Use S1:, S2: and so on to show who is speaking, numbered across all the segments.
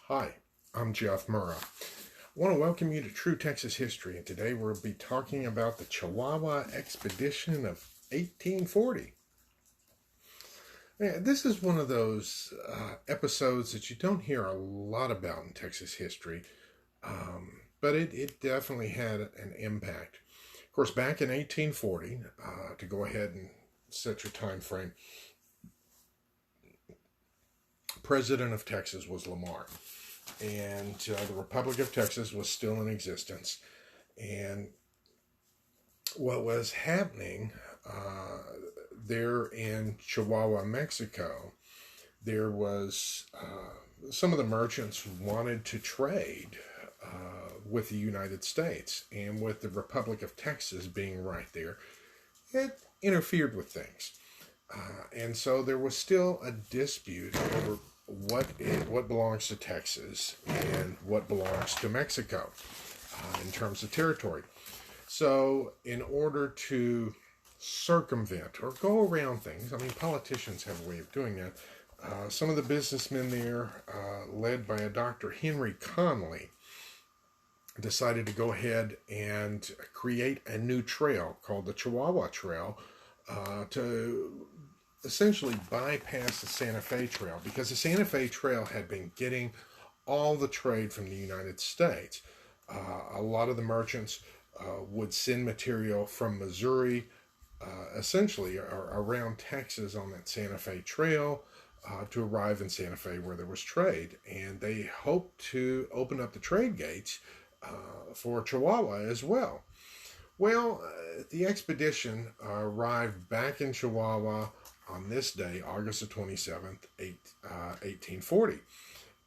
S1: Hi, I'm Jeff Murrah. I want to welcome you to True Texas History, and today we'll be talking about the Chihuahua Expedition of 1840. This is one of those episodes that you don't hear a lot about in Texas history, but it definitely had an impact. Of course, back in 1840, to go ahead and set your time frame, President of Texas was Lamar, and the Republic of Texas was still in existence. And what was happening there in Chihuahua, Mexico, there was some of the merchants wanted to trade with the United States, and with the Republic of Texas being right there, it interfered with things. And so there was still a dispute over what belongs to Texas and what belongs to Mexico in terms of territory. So in order to circumvent or go around things, I mean, politicians have a way of doing that. Some of the businessmen there, led by a Dr. Henry Conley, decided to go ahead and create a new trail called the Chihuahua Trail to essentially bypass the Santa Fe Trail, because the Santa Fe Trail had been getting all the trade from the United States. A lot of the merchants would send material from Missouri, essentially around Texas on that Santa Fe Trail, to arrive in Santa Fe where there was trade. And they hoped to open up the trade gates for Chihuahua as well. Well, the expedition arrived back in Chihuahua on this day, August the 27th, 1840.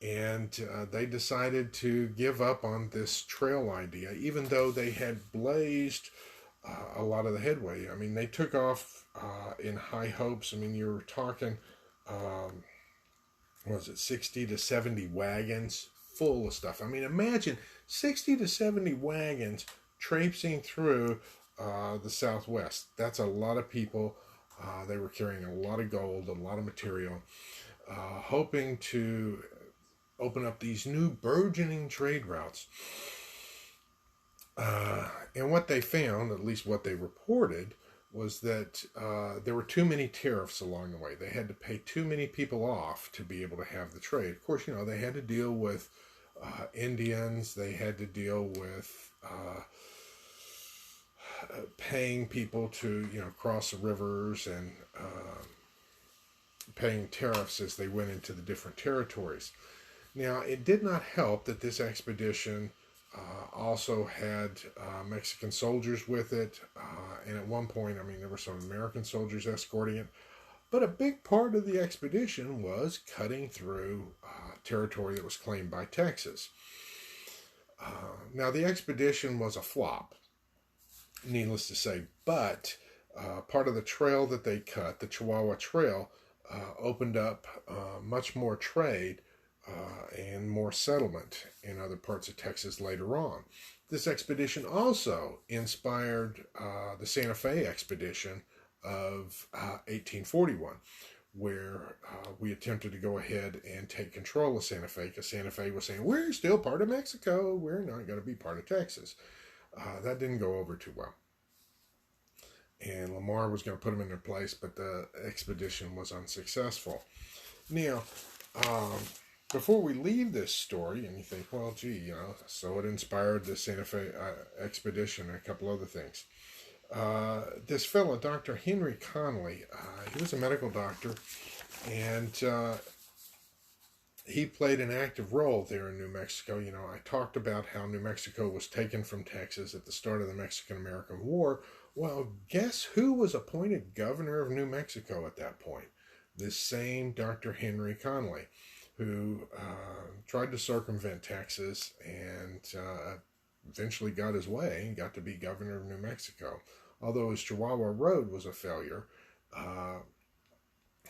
S1: And they decided to give up on this trail idea, even though they had blazed a lot of the headway. I mean, they took off in high hopes. I mean, you were talking, what was it, 60 to 70 wagons full of stuff. I mean, imagine 60 to 70 wagons traipsing through the Southwest. That's a lot of people. They were carrying a lot of gold, a lot of material, hoping to open up these new burgeoning trade routes. And what they found, at least what they reported, was that there were too many tariffs along the way. They had to pay too many people off to be able to have the trade. Of course, they had to deal with Indians. They had to deal with paying people to cross the rivers, and paying tariffs as they went into the different territories. Now, it did not help that this expedition also had Mexican soldiers with it, and at one point, I mean, there were some American soldiers escorting it. But a big part of the expedition was cutting through territory that was claimed by Texas. Now, the expedition was a flop, needless to say, but part of the trail that they cut, the Chihuahua Trail, opened up much more trade and more settlement in other parts of Texas later on. This expedition also inspired the Santa Fe Expedition of 1841, where we attempted to go ahead and take control of Santa Fe, because Santa Fe was saying, we're still part of Mexico, we're not going to be part of Texas. That didn't go over too well. And Lamar was going to put them in their place, but the expedition was unsuccessful. Now, before we leave this story, and you think, well, gee, so it inspired the Santa Fe expedition and a couple other things. This fellow, Dr. Henry Conley, he was a medical doctor, and he played an active role there in New Mexico. I talked about how New Mexico was taken from Texas at the start of the Mexican-American War. Well, guess who was appointed governor of New Mexico at that point? This same Dr. Henry Conley, who tried to circumvent Texas and eventually got his way and got to be governor of New Mexico. Although his Chihuahua Road was a failure,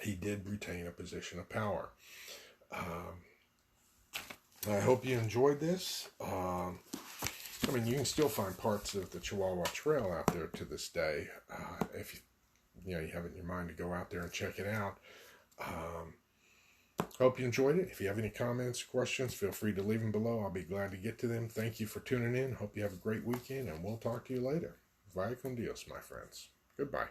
S1: he did retain a position of power. I hope you enjoyed this. I mean, you can still find parts of the Chihuahua Trail out there to this day. If you have it in your mind to go out there and check it out. Hope you enjoyed it. If you have any comments, questions, feel free to leave them below. I'll be glad to get to them. Thank you for tuning in. Hope you have a great weekend, and we'll talk to you later. Vaya con Dios, my friends. Goodbye.